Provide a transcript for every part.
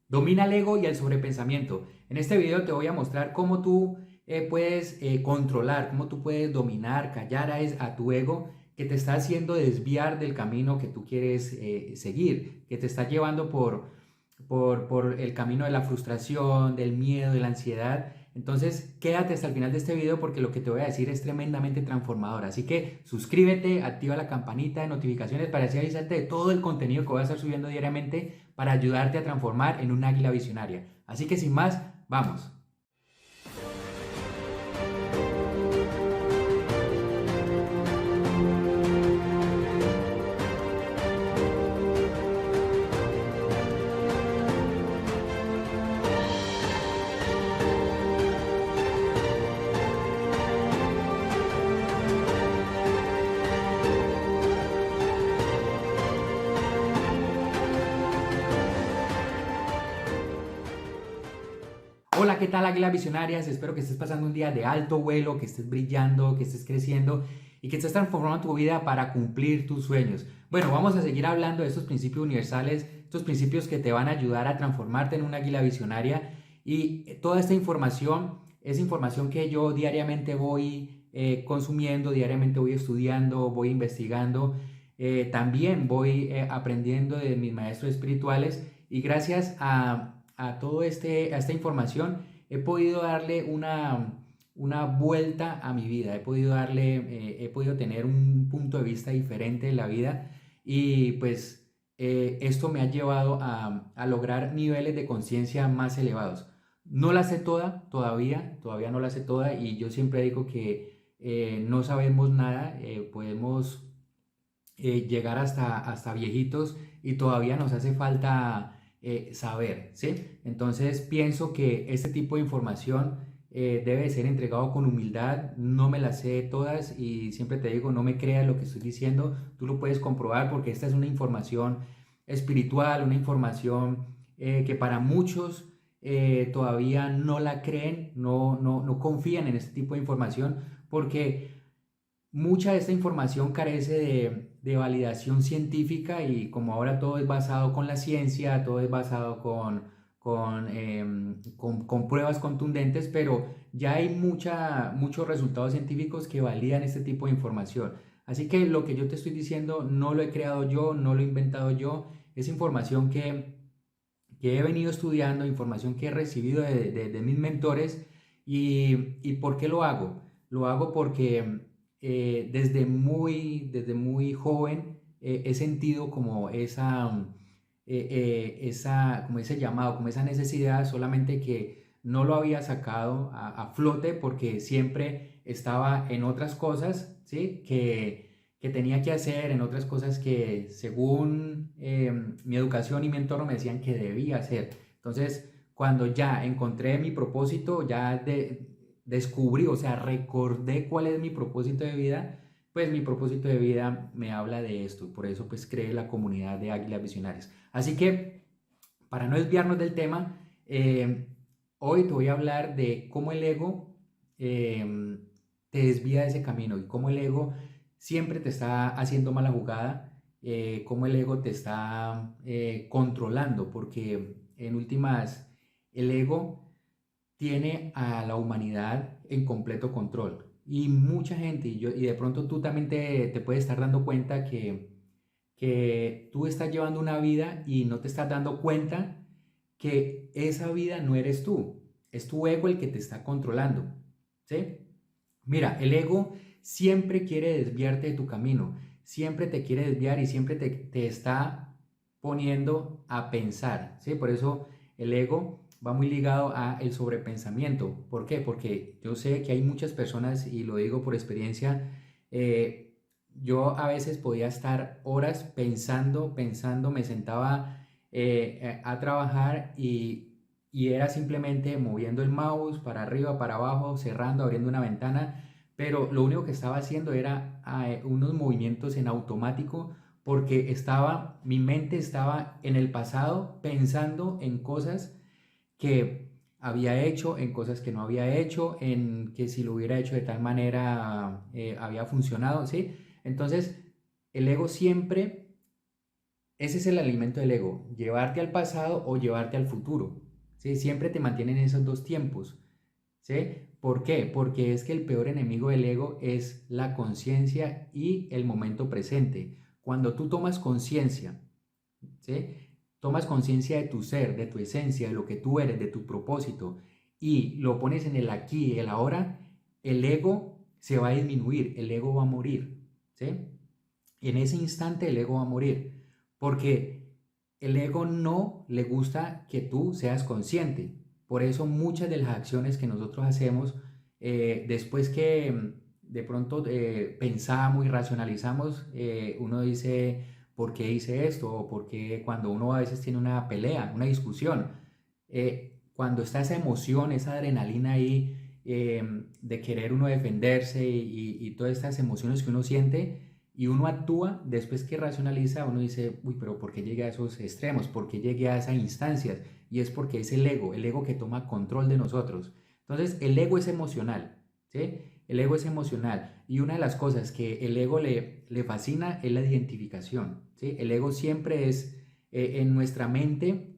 Domina el ego y el sobrepensamiento. En este video te voy a mostrar cómo tú puedes controlar, cómo tú puedes dominar, callar a tu ego que te está haciendo desviar del camino que tú quieres seguir, que te está llevando por el camino de la frustración, del miedo, de la ansiedad. Entonces, quédate hasta el final de este video porque lo que te voy a decir es tremendamente transformador. Así que suscríbete, activa la campanita de notificaciones para así avisarte de todo el contenido que voy a estar subiendo diariamente para ayudarte a transformar en un águila visionaria. Así que sin más, vamos. Hola, ¿qué tal Águilas Visionarias? Espero que estés pasando un día de alto vuelo, que estés brillando, que estés creciendo y que estés transformando tu vida para cumplir tus sueños. Bueno, vamos a seguir hablando de estos principios universales, estos principios que te van a ayudar a transformarte en un águila visionaria y toda esta información es información que yo diariamente voy consumiendo, diariamente voy estudiando, voy investigando, también voy aprendiendo de mis maestros espirituales y gracias a toda esta información, he podido darle una vuelta a mi vida, he podido tener un punto de vista diferente de la vida y pues esto me ha llevado a lograr niveles de conciencia más elevados. No la sé toda, todavía no la sé toda y yo siempre digo que no sabemos nada, podemos llegar hasta viejitos y todavía nos hace falta saber, ¿sí? Entonces pienso que este tipo de información debe ser entregado con humildad, no me las sé todas y siempre te digo, no me creas lo que estoy diciendo, tú lo puedes comprobar porque esta es una información espiritual, una información que para muchos todavía no la creen, no confían en este tipo de información porque mucha de esta información carece de validación científica y como ahora todo es basado con la ciencia, todo es basado con pruebas contundentes, pero ya hay muchos resultados científicos que validan este tipo de información. Así que lo que yo te estoy diciendo no lo he creado yo, no lo he inventado yo, es información que he venido estudiando, información que he recibido de mis mentores. ¿Y por qué lo hago? Lo hago porque desde muy joven he sentido como como ese llamado, como esa necesidad, solamente que no lo había sacado a flote porque siempre estaba en otras cosas, ¿sí? Que tenía que hacer, en otras cosas que según mi educación y mi entorno me decían que debía hacer. Entonces, cuando ya encontré mi propósito, descubrí, o sea, recordé cuál es mi propósito de vida, pues mi propósito de vida me habla de esto. Por eso, pues, creé la comunidad de Águilas Visionarias. Así que, para no desviarnos del tema, hoy te voy a hablar de cómo el ego te desvía de ese camino y cómo el ego siempre te está haciendo mala jugada, cómo el ego te está controlando, porque en últimas el ego tiene a la humanidad en completo control. Y mucha gente, y de pronto tú también te puedes estar dando cuenta que tú estás llevando una vida y no te estás dando cuenta que esa vida no eres tú, es tu ego el que te está controlando, ¿sí? Mira, el ego siempre quiere desviarte de tu camino, siempre te quiere desviar y siempre te está poniendo a pensar, ¿sí? Por eso el ego va muy ligado a el sobrepensamiento. ¿Por qué? Porque yo sé que hay muchas personas, y lo digo por experiencia, yo a veces podía estar horas pensando, me sentaba a trabajar y era simplemente moviendo el mouse para arriba, para abajo, cerrando, abriendo una ventana, pero lo único que estaba haciendo era unos movimientos en automático porque mi mente estaba en el pasado pensando en cosas que había hecho, en cosas que no había hecho, en que si lo hubiera hecho de tal manera había funcionado, ¿sí? Entonces, el ego siempre Ese es el alimento del ego, llevarte al pasado o llevarte al futuro. ¿Sí? Siempre te mantienen esos dos tiempos. ¿Sí? ¿Por qué? Porque es que el peor enemigo del ego es la conciencia y el momento presente. Cuando tú tomas conciencia, ¿sí? Tomas conciencia de tu ser, de tu esencia, de lo que tú eres, de tu propósito, y lo pones en el aquí y el ahora, el ego se va a disminuir, el ego va a morir, ¿sí? En ese instante el ego va a morir, porque el ego no le gusta que tú seas consciente. Por eso muchas de las acciones que nosotros hacemos, después que de pronto pensamos y racionalizamos, uno dice, ¿por qué hice esto? O por qué cuando uno a veces tiene una pelea, una discusión, cuando está esa emoción, esa adrenalina ahí, de querer uno defenderse y todas estas emociones que uno siente, y uno actúa, después que racionaliza, uno dice, uy, pero ¿por qué llegué a esos extremos? ¿Por qué llegué a esas instancias? Y es porque es el ego que toma control de nosotros. Entonces, el ego es emocional, ¿sí? El ego es emocional. Y una de las cosas que el ego le fascina es la identificación, ¿sí? El ego siempre es, en nuestra mente,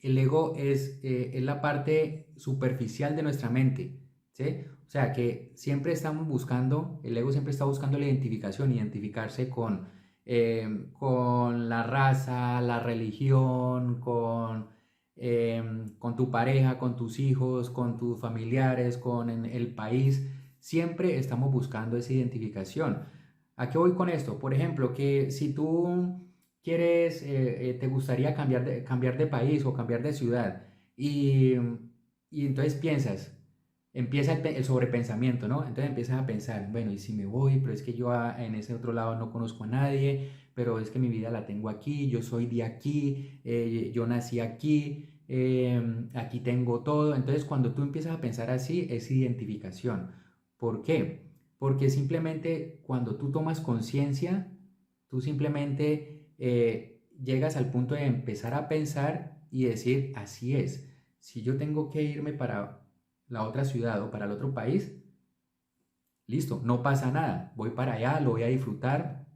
el ego es la parte superficial de nuestra mente, ¿sí? O sea que siempre estamos buscando, el ego siempre está buscando la identificación, identificarse con la raza, la religión, con tu pareja, con tus hijos, con tus familiares, con el país. Siempre estamos buscando esa identificación. ¿A qué voy con esto? Por ejemplo, que si tú quieres, te gustaría cambiar de país o cambiar de ciudad y entonces piensas, empieza el sobrepensamiento, ¿no? Entonces empiezas a pensar, bueno, ¿y si me voy? Pero es que yo en ese otro lado no conozco a nadie, pero es que mi vida la tengo aquí, yo soy de aquí, yo nací aquí, aquí tengo todo. Entonces cuando tú empiezas a pensar así, es identificación. ¿Por qué? Porque simplemente cuando tú tomas conciencia, tú simplemente llegas al punto de empezar a pensar y decir, así es, si yo tengo que irme para la otra ciudad o para el otro país, listo, no pasa nada, voy para allá, lo voy a disfrutar,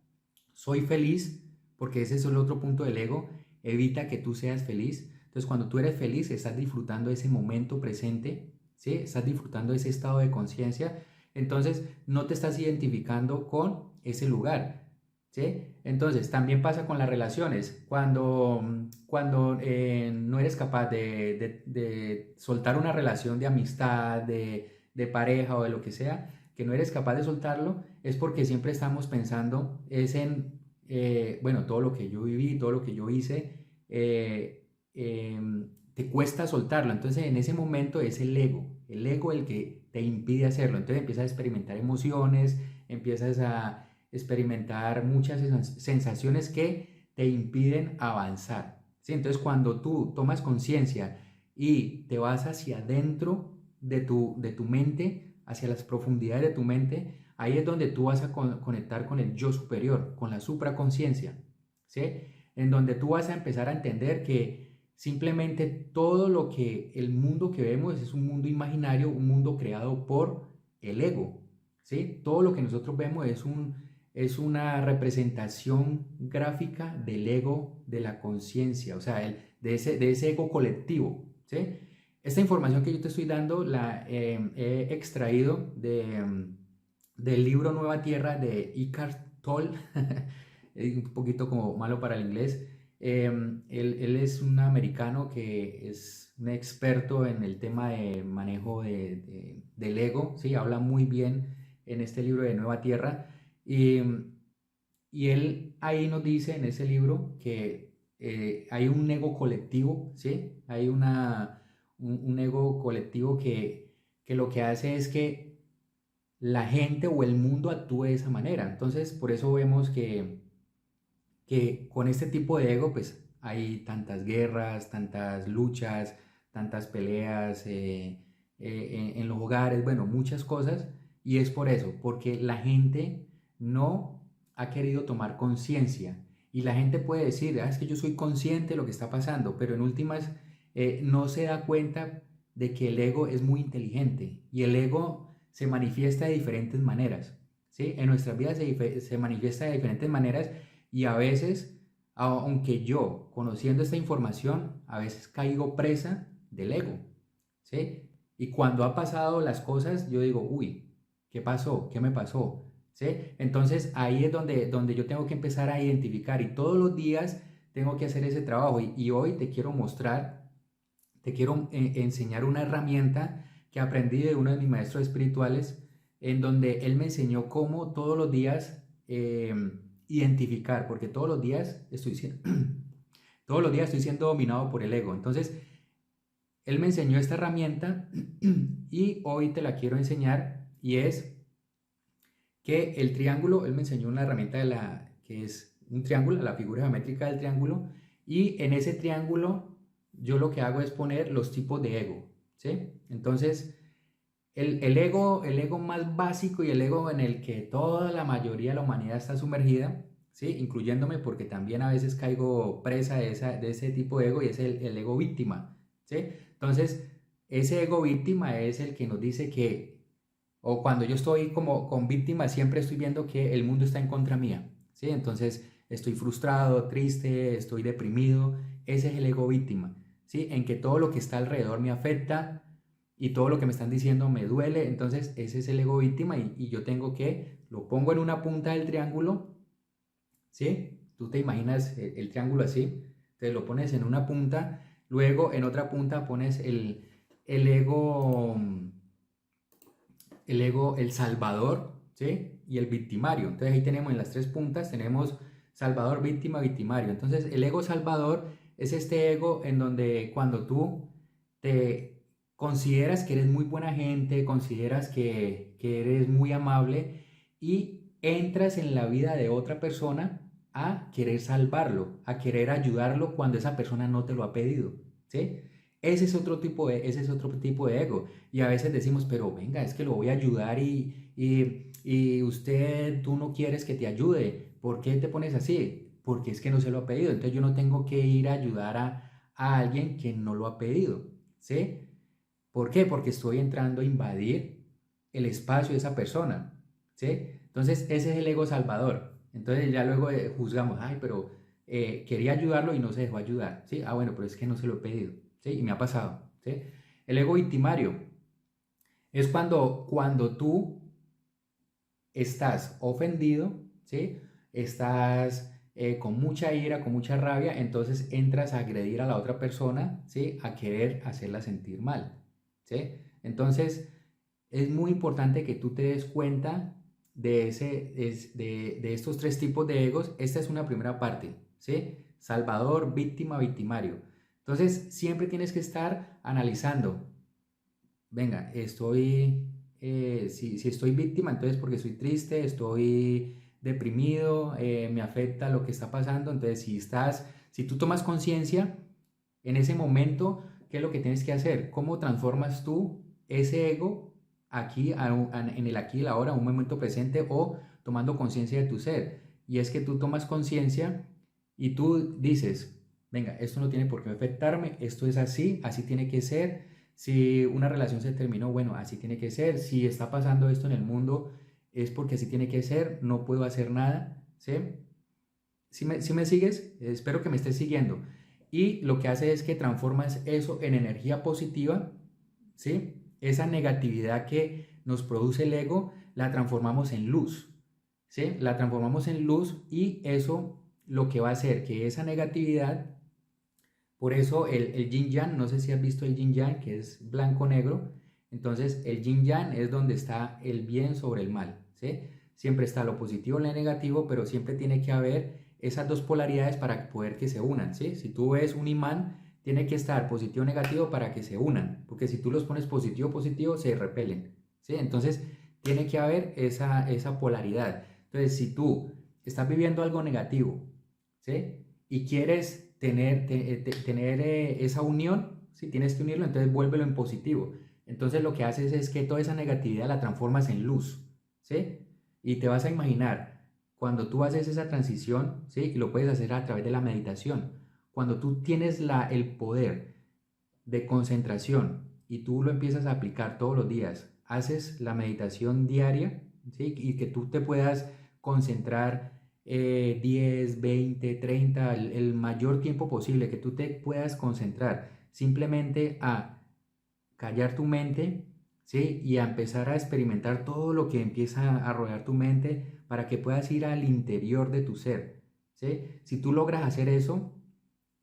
soy feliz, porque ese es el otro punto del ego, evita que tú seas feliz. Entonces cuando tú eres feliz, estás disfrutando ese momento presente, ¿sí? Estás disfrutando ese estado de conciencia, entonces no te estás identificando con ese lugar, ¿sí? Entonces también pasa con las relaciones, cuando no eres capaz de soltar una relación de amistad, de pareja o de lo que sea, que no eres capaz de soltarlo, es porque siempre estamos pensando es en, bueno, todo lo que yo viví, todo lo que yo hice, te cuesta soltarlo. Entonces en ese momento es el ego el que te impide hacerlo. Entonces empiezas a experimentar emociones, empiezas a experimentar muchas sensaciones que te impiden avanzar, ¿sí? Entonces cuando tú tomas conciencia y te vas hacia adentro de tu mente, hacia las profundidades de tu mente, ahí es donde tú vas a conectar con el yo superior, con la supraconciencia, ¿sí? En donde tú vas a empezar a entender que simplemente todo lo que el mundo que vemos es un mundo imaginario, un mundo creado por el ego, ¿sí? Todo lo que nosotros vemos es una representación gráfica del ego, de la conciencia, o sea, de ese ego colectivo, ¿sí? Esta información que yo te estoy dando la he extraído del libro Nueva Tierra de Eckhart Tolle, es un poquito como malo para el inglés. Él es un americano que es un experto en el tema de manejo del ego, ¿sí? Habla muy bien en este libro de Nueva Tierra. Y él ahí nos dice en ese libro que hay un ego colectivo, ¿sí? Hay un ego colectivo que lo que hace es que la gente o el mundo actúe de esa manera. Entonces, por eso vemos que con este tipo de ego, pues hay tantas guerras, tantas luchas, tantas peleas en los hogares, bueno, muchas cosas. Y es por eso, porque la gente no ha querido tomar conciencia. Y la gente puede decir, es que yo soy consciente de lo que está pasando, pero en últimas no se da cuenta de que el ego es muy inteligente y el ego se manifiesta de diferentes maneras, ¿sí? En nuestras vidas se manifiesta de diferentes maneras y a veces Aunque yo, conociendo esta información, a veces caigo presa del ego, ¿sí? Y cuando ha pasado las cosas, yo digo, uy, ¿qué pasó? ¿Qué me pasó? ¿Sí? Entonces ahí es donde yo tengo que empezar a identificar y todos los días tengo que hacer ese trabajo. Y hoy te quiero mostrar, te quiero enseñar una herramienta que aprendí de uno de mis maestros espirituales, en donde él me enseñó cómo todos los días identificar, porque todos los días estoy siendo, todos los días estoy siendo dominado por el ego. Entonces, él me enseñó esta herramienta y hoy te la quiero enseñar y es que el triángulo, él me enseñó una herramienta que es un triángulo, la figura geométrica del triángulo, y en ese triángulo yo lo que hago es poner los tipos de ego, ¿sí? Entonces, el ego más básico y el ego en el que toda la mayoría de la humanidad está sumergida, ¿sí? Incluyéndome porque también a veces caigo presa de ese tipo de ego y es el ego víctima, ¿sí? Entonces, ese ego víctima es el que nos dice que, o cuando yo estoy como con víctima, siempre estoy viendo que el mundo está en contra mía, ¿sí? Entonces, estoy frustrado, triste, estoy deprimido, ese es el ego víctima, ¿sí? En que todo lo que está alrededor me afecta y todo lo que me están diciendo me duele, entonces ese es el ego víctima y yo tengo que, lo pongo en una punta del triángulo, ¿sí? Tú te imaginas el triángulo así, entonces lo pones en una punta, luego en otra punta pones el ego, el salvador, ¿sí? Y el victimario. Entonces ahí tenemos en las tres puntas, tenemos salvador, víctima, victimario. Entonces el ego salvador es este ego en donde cuando tú te consideras que eres muy buena gente, consideras que eres muy amable y entras en la vida de otra persona a querer salvarlo, a querer ayudarlo cuando esa persona no te lo ha pedido, ¿sí? Ese es otro tipo de ego. Y a veces decimos, pero venga, es que lo voy a ayudar y usted, tú no quieres que te ayude. ¿Por qué te pones así? Porque es que no se lo ha pedido. Entonces yo no tengo que ir a ayudar a alguien que no lo ha pedido. ¿Sí? ¿Por qué? Porque estoy entrando a invadir el espacio de esa persona. ¿Sí? Entonces ese es el ego salvador. Entonces ya luego juzgamos, ay, pero quería ayudarlo y no se dejó ayudar. ¿Sí? Ah, bueno, pero es que no se lo he pedido. ¿Sí? Y me ha pasado. ¿Sí? El ego victimario es cuando tú estás ofendido, ¿sí? Estás con mucha ira, con mucha rabia, entonces entras a agredir a la otra persona, ¿sí? A querer hacerla sentir mal, ¿sí? Entonces es muy importante que tú te des cuenta de estos tres tipos de egos. Esta es una primera parte, ¿sí? Salvador, víctima, victimario. Entonces siempre tienes que estar analizando, venga, si estoy víctima, entonces porque estoy triste, estoy deprimido, me afecta lo que está pasando, entonces si tú tomas conciencia en ese momento, ¿qué es lo que tienes que hacer? ¿Cómo transformas tú ese ego aquí, en el aquí y el ahora, a un momento presente o tomando conciencia de tu ser? Y es que tú tomas conciencia y tú dices, venga, esto no tiene por qué afectarme, esto es así, así tiene que ser. Si una relación se terminó, bueno, así tiene que ser. Si está pasando esto en el mundo, es porque así tiene que ser, no puedo hacer nada, ¿sí? Si me sigues, espero que me estés siguiendo. Y lo que hace es que transformas eso en energía positiva, ¿sí? Esa negatividad que nos produce el ego, la transformamos en luz, ¿sí? La transformamos en luz y eso lo que va a hacer que esa negatividad, por eso el yin yang, no sé si has visto el yin yang, que es blanco-negro, entonces el yin yang es donde está el bien sobre el mal, ¿sí? Siempre está lo positivo y lo negativo, pero siempre tiene que haber esas dos polaridades para poder que se unan, ¿sí? Si tú ves un imán, tiene que estar positivo o negativo para que se unan, porque si tú los pones positivo positivo, se repelen, ¿sí? Entonces tiene que haber esa polaridad. Entonces, si tú estás viviendo algo negativo, ¿sí? Y quieres tener esa unión, si tienes que unirlo, entonces vuélvelo en positivo. Entonces lo que haces es que toda esa negatividad la transformas en luz, ¿sí? Y te vas a imaginar, cuando tú haces esa transición, ¿sí? Y lo puedes hacer a través de la meditación, cuando tú tienes el poder de concentración y tú lo empiezas a aplicar todos los días, haces la meditación diaria, ¿sí? Y que tú te puedas concentrar 10, 20, 30, el mayor tiempo posible que tú te puedas concentrar simplemente a callar tu mente, ¿sí? Y a empezar a experimentar todo lo que empieza a rodear tu mente para que puedas ir al interior de tu ser, ¿sí? Si tú logras hacer eso,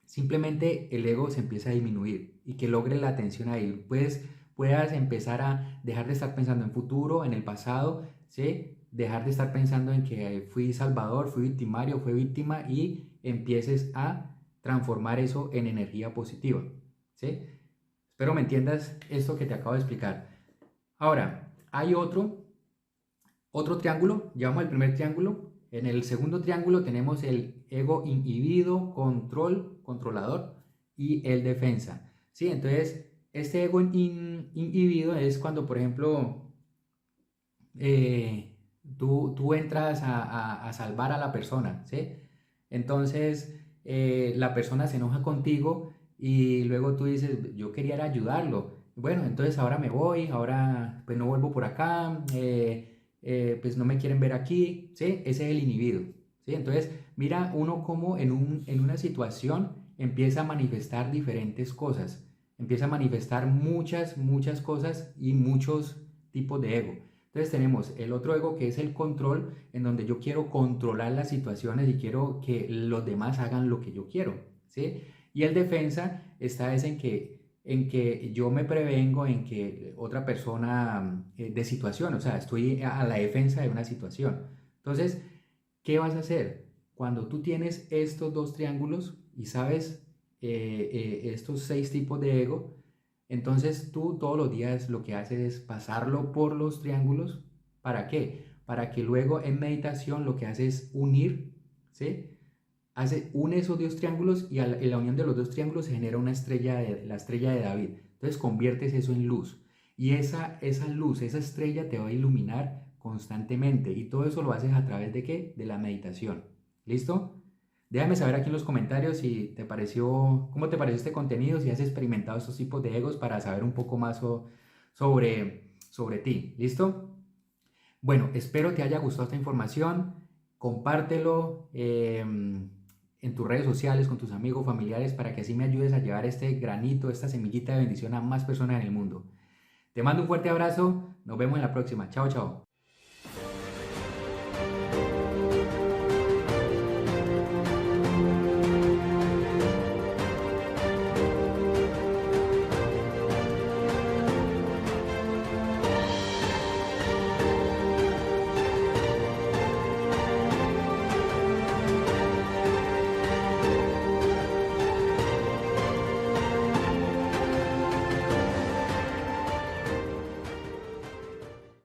simplemente el ego se empieza a disminuir y que logre la atención ahí. Pues puedas empezar a dejar de estar pensando en futuro, en el pasado, ¿sí? Dejar de estar pensando en que fui salvador, fui victimario, fui víctima y empieces a transformar eso en energía positiva, ¿sí? Espero me entiendas esto que te acabo de explicar. Ahora, hay otro triángulo, llamamos el primer triángulo. En el segundo triángulo tenemos el ego inhibido, controlador y el defensa. ¿Sí? Entonces, este ego inhibido es cuando, por ejemplo, tú entras a salvar a la persona, ¿sí? Entonces, la persona se enoja contigo y luego tú dices, yo quería era ayudarlo. Bueno, entonces ahora me voy, ahora pues no vuelvo por acá, pues no me quieren ver aquí, ¿sí? Ese es el inhibido, ¿sí? Entonces, mira uno como en una situación empieza a manifestar diferentes cosas, empieza a manifestar muchas cosas y muchos tipos de ego. Entonces tenemos el otro ego que es el control, en donde yo quiero controlar las situaciones y quiero que los demás hagan lo que yo quiero, ¿sí? Y el defensa está es en que yo me prevengo en que otra persona de situación, o sea, estoy a la defensa de una situación. Entonces, ¿qué vas a hacer? Cuando tú tienes estos dos triángulos y sabes estos 6 tipos de ego, entonces tú todos los días lo que haces es pasarlo por los triángulos. ¿Para qué? Para que luego en meditación lo que haces es unir, ¿sí? Une esos dos triángulos y en la unión de los dos triángulos se genera la estrella de David. Entonces conviertes eso en luz. Y esa luz, esa estrella te va a iluminar constantemente. Y todo eso lo haces a través de ¿qué? De la meditación. ¿Listo? Déjame saber aquí en los comentarios si te pareció, cómo te pareció este contenido, si has experimentado estos tipos de egos para saber un poco más sobre ti. ¿Listo? Bueno, espero te haya gustado esta información. Compártelo en tus redes sociales con tus amigos, familiares, para que así me ayudes a llevar este granito, esta semillita de bendición a más personas en el mundo. Te mando un fuerte abrazo. Nos vemos en la próxima. Chao, chao.